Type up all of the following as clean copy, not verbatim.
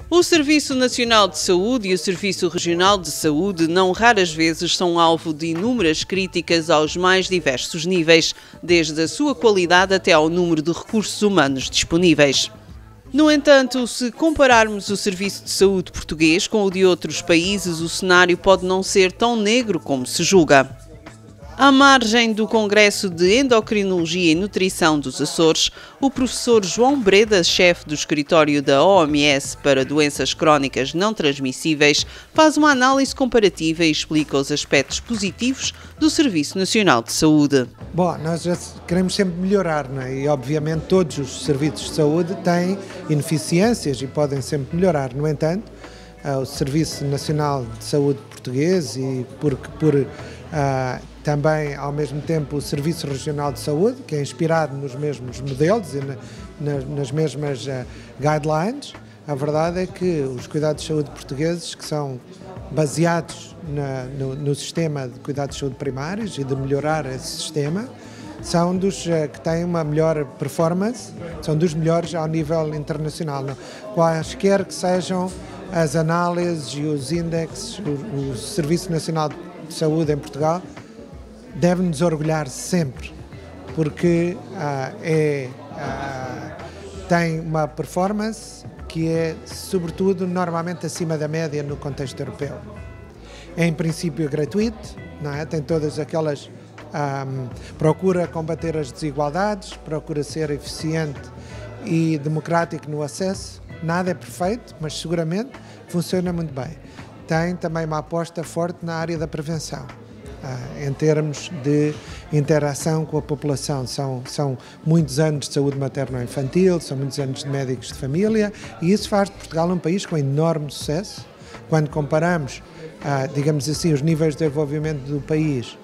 O Serviço Nacional de Saúde e o Serviço Regional de Saúde não raras vezes são alvo de inúmeras críticas aos mais diversos níveis, desde a sua qualidade até ao número de recursos humanos disponíveis. No entanto, se compararmos o serviço de saúde português com o de outros países, o cenário pode não ser tão negro como se julga. À margem do Congresso de Endocrinologia e Nutrição dos Açores, o professor João Breda, chefe do escritório da OMS para doenças crónicas não transmissíveis, faz uma análise comparativa e explica os aspectos positivos do Serviço Nacional de Saúde. Bom, nós já queremos sempre melhorar, não é? E obviamente todos os serviços de saúde têm ineficiências e podem sempre melhorar. No entanto, o Serviço Nacional de Saúde português e também, ao mesmo tempo, o Serviço Regional de Saúde, que é inspirado nos mesmos modelos e nas mesmas guidelines. A verdade é que os cuidados de saúde portugueses, que são baseados no sistema de cuidados de saúde primários e de melhorar esse sistema, são dos que têm uma melhor performance, são dos melhores ao nível internacional. Quaisquer que sejam as análises e os índices, o Serviço Nacional de Saúde em Portugal deve-nos orgulhar sempre, porque tem uma performance que é, sobretudo, normalmente acima da média no contexto europeu. É, em princípio, gratuito, não é? Tem todas aquelas... procura combater as desigualdades, procura ser eficiente e democrático no acesso. Nada é perfeito, mas seguramente funciona muito bem. Tem também uma aposta forte na área da prevenção, em termos de interação com a população. São muitos anos de saúde materno-infantil, são muitos anos de médicos de família, e isso faz de Portugal um país com enorme sucesso. Quando comparamos, digamos assim, os níveis de desenvolvimento do país,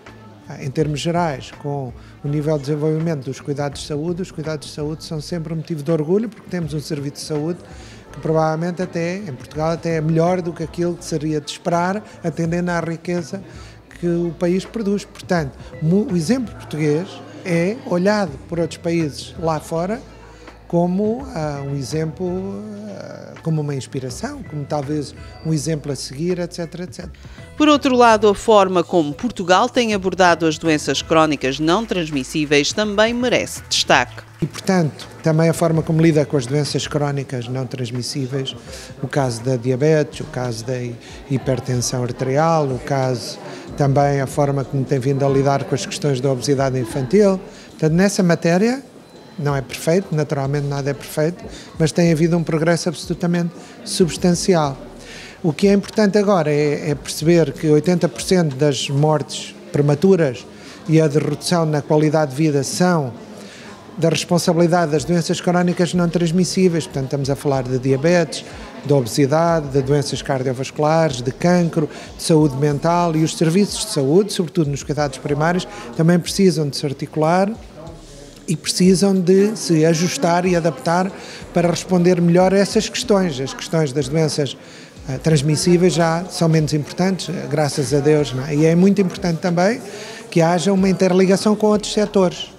em termos gerais, com o nível de desenvolvimento dos cuidados de saúde, os cuidados de saúde são sempre um motivo de orgulho, porque temos um serviço de saúde que provavelmente em Portugal até é melhor do que aquilo que seria de esperar, atendendo à riqueza que o país produz. Portanto, o exemplo português é olhado por outros países lá fora como um exemplo, como uma inspiração, como talvez um exemplo a seguir, etc, etc. Por outro lado, a forma como Portugal tem abordado as doenças crónicas não transmissíveis também merece destaque. E, portanto, também a forma como lida com as doenças crónicas não transmissíveis, o caso da diabetes, o caso da hipertensão arterial, o caso também a forma como tem vindo a lidar com as questões da obesidade infantil. Portanto, nessa matéria, não é perfeito, naturalmente nada é perfeito, mas tem havido um progresso absolutamente substancial. O que é importante agora é perceber que 80% das mortes prematuras e a de redução na qualidade de vida são da responsabilidade das doenças crónicas não transmissíveis. Portanto, estamos a falar de diabetes, de obesidade, de doenças cardiovasculares, de cancro, de saúde mental, e os serviços de saúde, sobretudo nos cuidados primários, também precisam de se articular e precisam de se ajustar e adaptar para responder melhor a essas questões. As questões das doenças transmissíveis já são menos importantes, graças a Deus, não é? E é muito importante também que haja uma interligação com outros setores.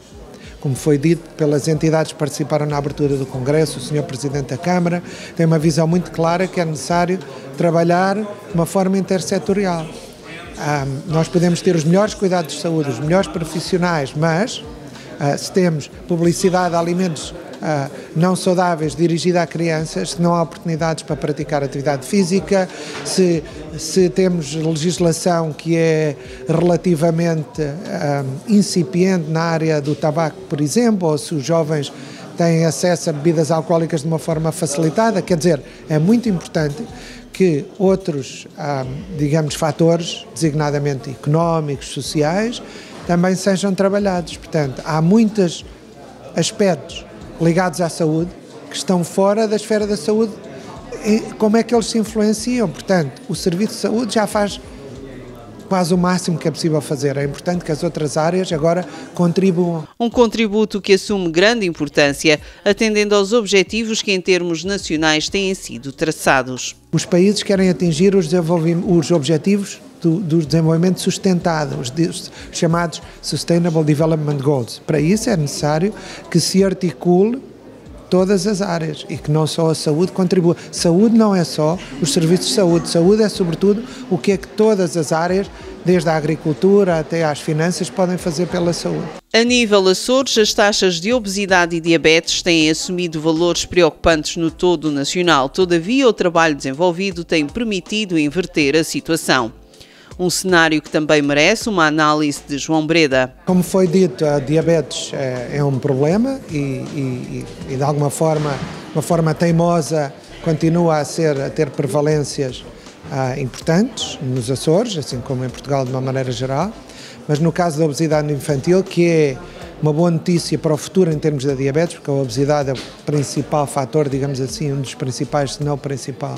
Como foi dito pelas entidades que participaram na abertura do Congresso, o Sr. Presidente da Câmara tem uma visão muito clara que é necessário trabalhar de uma forma intersetorial. Nós podemos ter os melhores cuidados de saúde, os melhores profissionais, mas se temos publicidade de alimentos não saudáveis dirigida a crianças, se não há oportunidades para praticar atividade física, se temos legislação que é relativamente incipiente na área do tabaco, por exemplo, ou se os jovens têm acesso a bebidas alcoólicas de uma forma facilitada, quer dizer, é muito importante que outros, digamos, fatores, designadamente económicos, sociais, também sejam trabalhados. Portanto, há muitos aspectos ligados à saúde que estão fora da esfera da saúde. E como é que eles se influenciam? Portanto, o Serviço de Saúde já faz quase o máximo que é possível fazer. É importante que as outras áreas agora contribuam. Um contributo que assume grande importância, atendendo aos objetivos que em termos nacionais têm sido traçados. Os países querem atingir os objetivos do desenvolvimento sustentado, os chamados Sustainable Development Goals. Para isso é necessário que se articule todas as áreas e que não só a saúde contribua. Saúde não é só os serviços de saúde, saúde é sobretudo o que é que todas as áreas, desde a agricultura até às finanças, podem fazer pela saúde. A nível Açores, as taxas de obesidade e diabetes têm assumido valores preocupantes no todo nacional. Todavia, o trabalho desenvolvido tem permitido inverter a situação. Um cenário que também merece uma análise de João Breda. Como foi dito, a diabetes é um problema e de alguma forma, uma forma teimosa, continua a ter prevalências importantes nos Açores, assim como em Portugal de uma maneira geral, mas no caso da obesidade infantil, que é uma boa notícia para o futuro em termos da diabetes, porque a obesidade é o principal fator, digamos assim, um dos principais, se não o principal,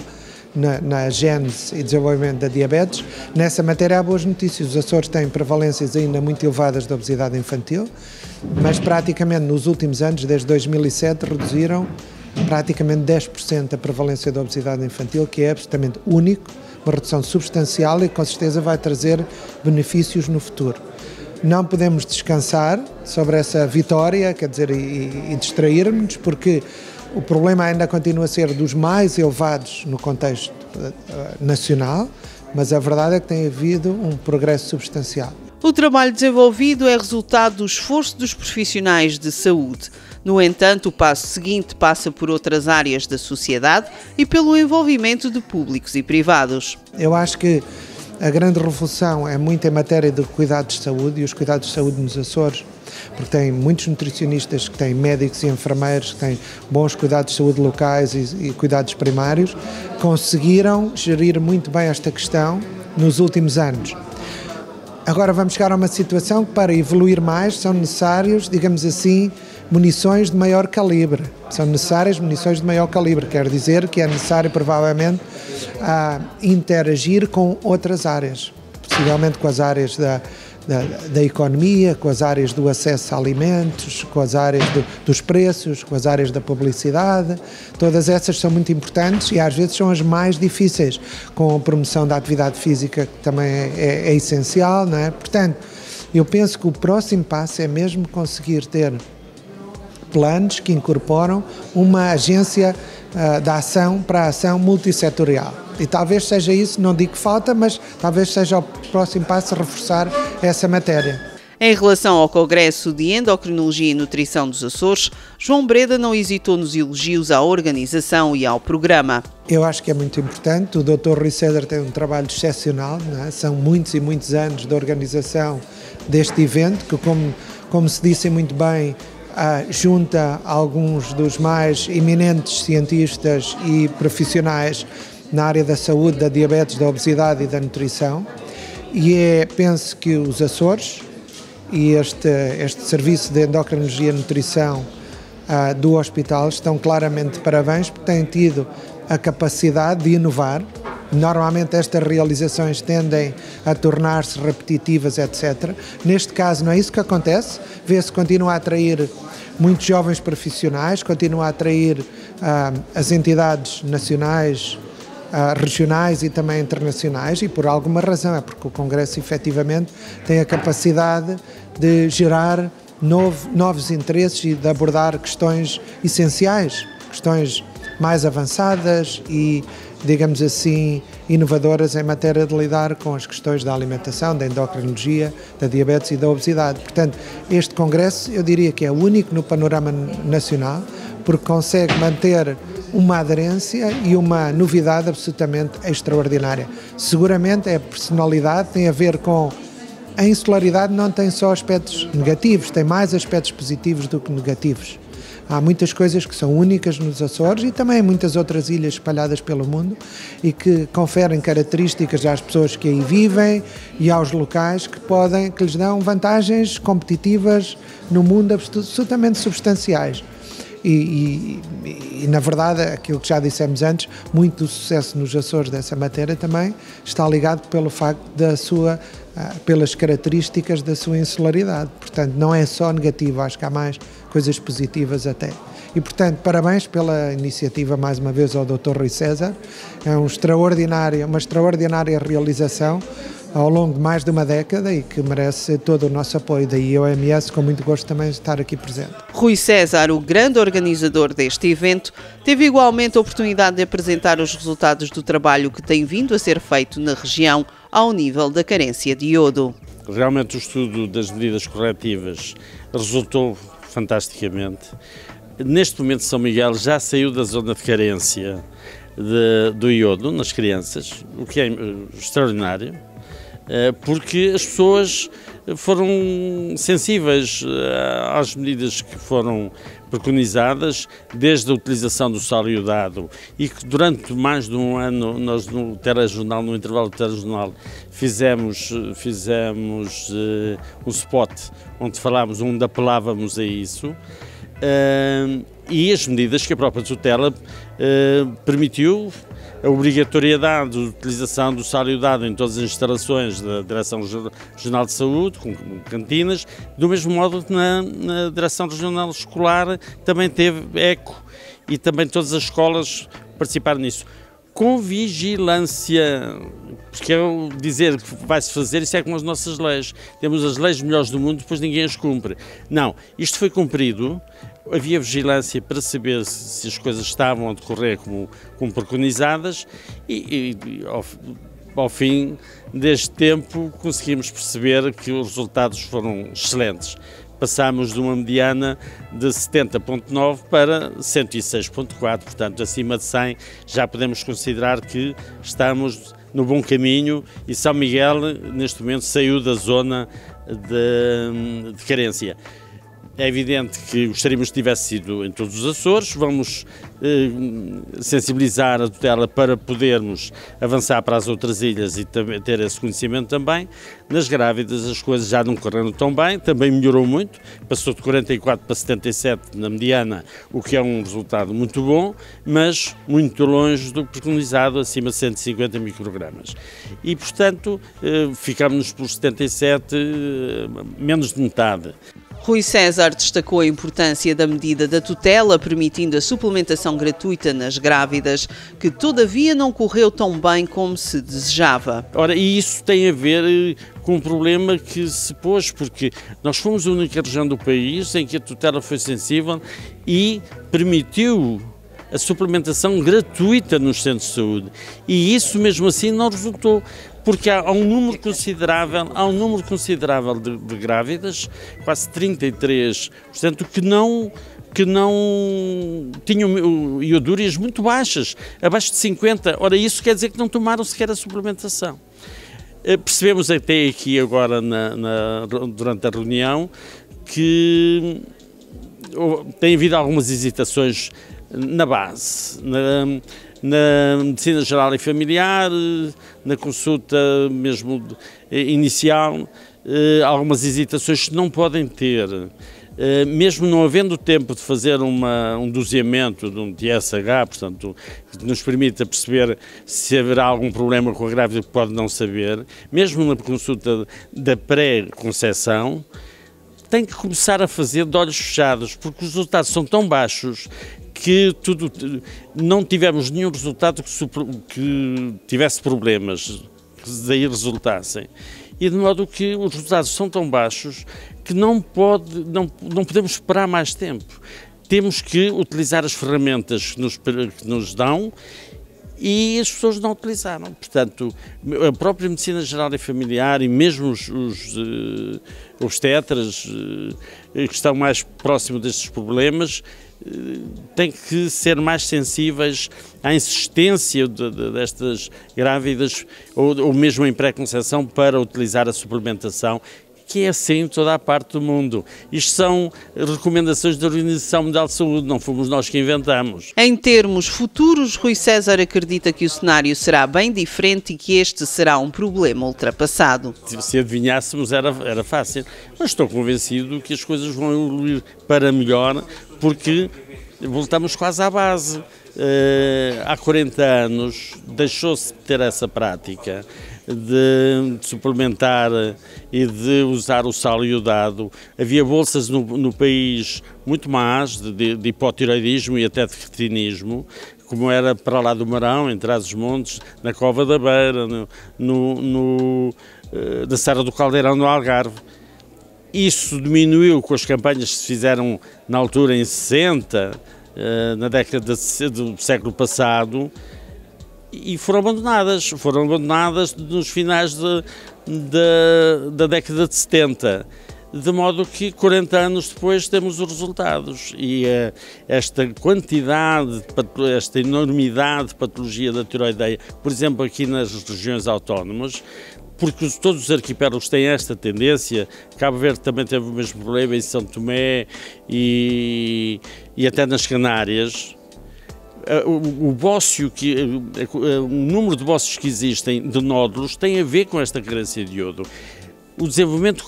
na gênese e desenvolvimento da diabetes. Nessa matéria há boas notícias. Os Açores têm prevalências ainda muito elevadas de obesidade infantil, mas praticamente nos últimos anos, desde 2007, reduziram praticamente 10% a prevalência da obesidade infantil, que é absolutamente único, uma redução substancial e com certeza vai trazer benefícios no futuro. Não podemos descansar sobre essa vitória, quer dizer, e distrair-nos, porque o problema ainda continua a ser dos mais elevados no contexto nacional, mas a verdade é que tem havido um progresso substancial. O trabalho desenvolvido é resultado do esforço dos profissionais de saúde. No entanto, o passo seguinte passa por outras áreas da sociedade e pelo envolvimento de públicos e privados. Eu acho que a grande revolução é muito em matéria de cuidados de saúde, e os cuidados de saúde nos Açores, porque tem muitos nutricionistas, que têm médicos e enfermeiros, que têm bons cuidados de saúde locais e cuidados primários, conseguiram gerir muito bem esta questão nos últimos anos. Agora vamos chegar a uma situação que, para evoluir mais, são necessários, digamos assim, munições de maior calibre. São necessárias munições de maior calibre, quer dizer que é necessário, provavelmente, interagir com outras áreas, possivelmente com as áreas da economia, com as áreas do acesso a alimentos, com as áreas dos preços, com as áreas da publicidade. Todas essas são muito importantes e às vezes são as mais difíceis, com a promoção da atividade física, que também é essencial, não é? Portanto, eu penso que o próximo passo é mesmo conseguir ter planos que incorporam uma agência da ação para a ação multissetorial. E talvez seja isso, não digo que falta, mas talvez seja o próximo passo reforçar essa matéria. Em relação ao Congresso de Endocrinologia e Nutrição dos Açores, João Breda não hesitou nos elogios à organização e ao programa. Eu acho que é muito importante, o Dr. Rui César tem um trabalho excepcional, não é? São muitos e muitos anos de organização deste evento, que como se disse muito bem, junta alguns dos mais eminentes cientistas e profissionais na área da saúde, da diabetes, da obesidade e da nutrição, e penso que os Açores e este serviço de endocrinologia e nutrição do hospital estão claramente de parabéns, porque têm tido a capacidade de inovar. Normalmente estas realizações tendem a tornar-se repetitivas, etc. Neste caso não é isso que acontece, vê-se continua a atrair muitos jovens profissionais, continua a atrair as entidades nacionais, regionais e também internacionais, e por alguma razão, é porque o Congresso efetivamente tem a capacidade de gerar novos interesses e de abordar questões essenciais, questões mais avançadas e, digamos assim, inovadoras em matéria de lidar com as questões da alimentação, da endocrinologia, da diabetes e da obesidade. Portanto, este Congresso, eu diria que é o único no panorama nacional, porque consegue manter uma aderência e uma novidade absolutamente extraordinária. Seguramente a personalidade tem a ver com... A insularidade não tem só aspectos negativos, tem mais aspectos positivos do que negativos. Há muitas coisas que são únicas nos Açores e também em muitas outras ilhas espalhadas pelo mundo e que conferem características às pessoas que aí vivem e aos locais que lhes dão vantagens competitivas no mundo absolutamente substanciais. E, na verdade, aquilo que já dissemos antes, muito do sucesso nos Açores dessa matéria também está ligado pelo facto pelas características da sua insularidade. Portanto, não é só negativo, acho que há mais coisas positivas até. E, portanto, parabéns pela iniciativa, mais uma vez, ao Dr. Rui César. É uma extraordinária realização, ao longo de mais de uma década e que merece todo o nosso apoio. Daí a OMS, com muito gosto, também estar aqui presente. Rui César, o grande organizador deste evento, teve igualmente a oportunidade de apresentar os resultados do trabalho que tem vindo a ser feito na região ao nível da carência de iodo. Realmente o estudo das medidas corretivas resultou fantasticamente. Neste momento São Miguel já saiu da zona de carência do iodo nas crianças, o que é extraordinário, porque as pessoas foram sensíveis às medidas que foram preconizadas, desde a utilização do sal iodado, e que durante mais de um ano nós no telejornal, no intervalo do telejornal, fizemos um spot onde falámos, onde apelávamos a isso. E as medidas que a própria tutela permitiu, a obrigatoriedade de utilização do sal iodado em todas as instalações da Direção Regional de Saúde, com cantinas, do mesmo modo que na Direção Regional Escolar também teve eco e também todas as escolas participaram nisso. Com vigilância, porque eu dizer que vai-se fazer, isso é como as nossas leis. Temos as leis melhores do mundo, depois ninguém as cumpre. Não, isto foi cumprido, havia vigilância para saber se as coisas estavam a decorrer como preconizadas e ao fim deste tempo conseguimos perceber que os resultados foram excelentes. Passámos de uma mediana de 70,9 para 106,4, portanto acima de 100 já podemos considerar que estamos no bom caminho e São Miguel neste momento saiu da zona de carência. É evidente que gostaríamos que tivesse sido em todos os Açores, vamos sensibilizar a tutela para podermos avançar para as outras ilhas e ter esse conhecimento também. Nas grávidas as coisas já não correram tão bem, também melhorou muito, passou de 44 para 77 na mediana, o que é um resultado muito bom, mas muito longe do preconizado, acima de 150 microgramas. E, portanto, ficámos pelos 77, menos de metade. Rui César destacou a importância da medida da tutela, permitindo a suplementação gratuita nas grávidas, que todavia não correu tão bem como se desejava. Ora, e isso tem a ver com um problema que se pôs, porque nós fomos a única região do país em que a tutela foi sensível e permitiu a suplementação gratuita nos centros de saúde. E isso mesmo assim não resultou, porque há um número considerável de grávidas, quase 33%, que não tinham iodúrias muito baixas, abaixo de 50%. Ora, isso quer dizer que não tomaram sequer a suplementação. Percebemos até aqui agora, durante a reunião, que tem havido algumas hesitações na base, na medicina geral e familiar, na consulta mesmo inicial, algumas hesitações que não podem ter, mesmo não havendo tempo de fazer um doseamento de um TSH, portanto, que nos permita perceber se haverá algum problema com a grávida que pode não saber, mesmo na consulta da pré-conceição, tem que começar a fazer de olhos fechados, porque os resultados são tão baixos que não tivemos nenhum resultado que tivesse problemas, que daí resultassem. E de modo que os resultados são tão baixos que não podemos esperar mais tempo. Temos que utilizar as ferramentas que nos dão e as pessoas não utilizaram. Portanto, a própria medicina geral e familiar e mesmo os obstetras que estão mais próximos destes problemas têm que ser mais sensíveis à insistência destas grávidas ou mesmo em pré-conceição para utilizar a suplementação, que é assim em toda a parte do mundo. Isto são recomendações da Organização Mundial de Saúde, não fomos nós que inventamos. Em termos futuros, Rui César acredita que o cenário será bem diferente e que este será um problema ultrapassado. Se adivinhássemos era fácil, mas estou convencido que as coisas vão evoluir para melhor, porque voltamos quase à base. Há 40 anos deixou-se de ter essa prática de suplementar e de usar o sal iodado. Havia bolsas no país muito más de hipotireoidismo e até de cretinismo, como era para lá do Marão, em Trás-os-Montes, na Cova da Beira, na Serra do Caldeirão, no Algarve. Isso diminuiu com as campanhas que se fizeram na altura em 60, na década do século passado, e foram abandonadas nos finais da década de 70. De modo que 40 anos depois temos os resultados e esta quantidade, esta enormidade de patologia da tiroideia, por exemplo aqui nas regiões autónomas, porque todos os arquipélagos têm esta tendência. Cabo Verde também teve o mesmo problema, em São Tomé e até nas Canárias. O número de bócios que existem de nódulos tem a ver com esta carência de iodo. O desenvolvimento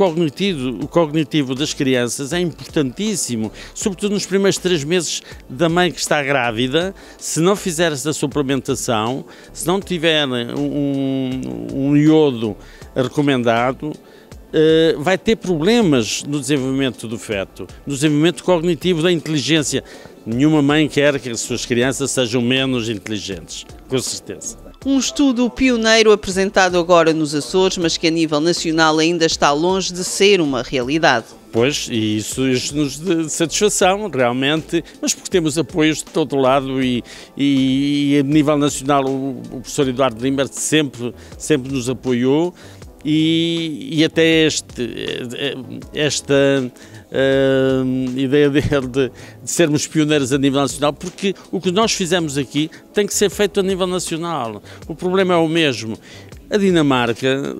cognitivo das crianças é importantíssimo, sobretudo nos primeiros 3 meses da mãe que está grávida. Se não fizer esta suplementação, se não tiver um iodo recomendado, vai ter problemas no desenvolvimento do feto, no desenvolvimento cognitivo da inteligência. Nenhuma mãe quer que as suas crianças sejam menos inteligentes, com certeza. Um estudo pioneiro apresentado agora nos Açores, mas que a nível nacional ainda está longe de ser uma realidade. Pois, e isso nos dá satisfação, realmente, mas porque temos apoios de todo lado e a nível nacional o professor Eduardo Limber sempre nos apoiou. E até esta ideia dele de sermos pioneiros a nível nacional, porque o que nós fizemos aqui tem que ser feito a nível nacional. O problema é o mesmo. A Dinamarca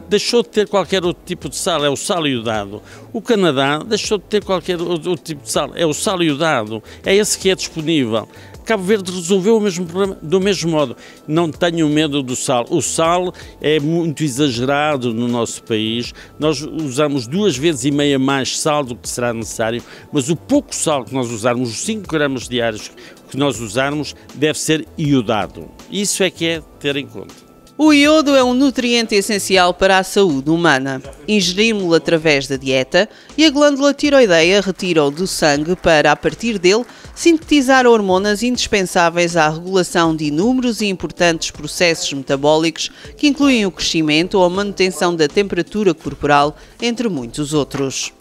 deixou de ter qualquer outro tipo de sal, é o sal iodado. O Canadá deixou de ter qualquer outro tipo de sal, é o sal iodado. É esse que é disponível. Cabo Verde resolveu o mesmo problema do mesmo modo. Não tenham medo do sal. O sal é muito exagerado no nosso país. Nós usamos 2,5 vezes mais sal do que será necessário, mas o pouco sal que nós usarmos, os 5 gramas diários que nós usarmos, deve ser iodado. Isso é que é ter em conta. O iodo é um nutriente essencial para a saúde humana. Ingerimos-lo através da dieta e a glândula tiroideia retira-o do sangue para, a partir dele, sintetizar hormonas indispensáveis à regulação de inúmeros e importantes processos metabólicos que incluem o crescimento ou a manutenção da temperatura corporal, entre muitos outros.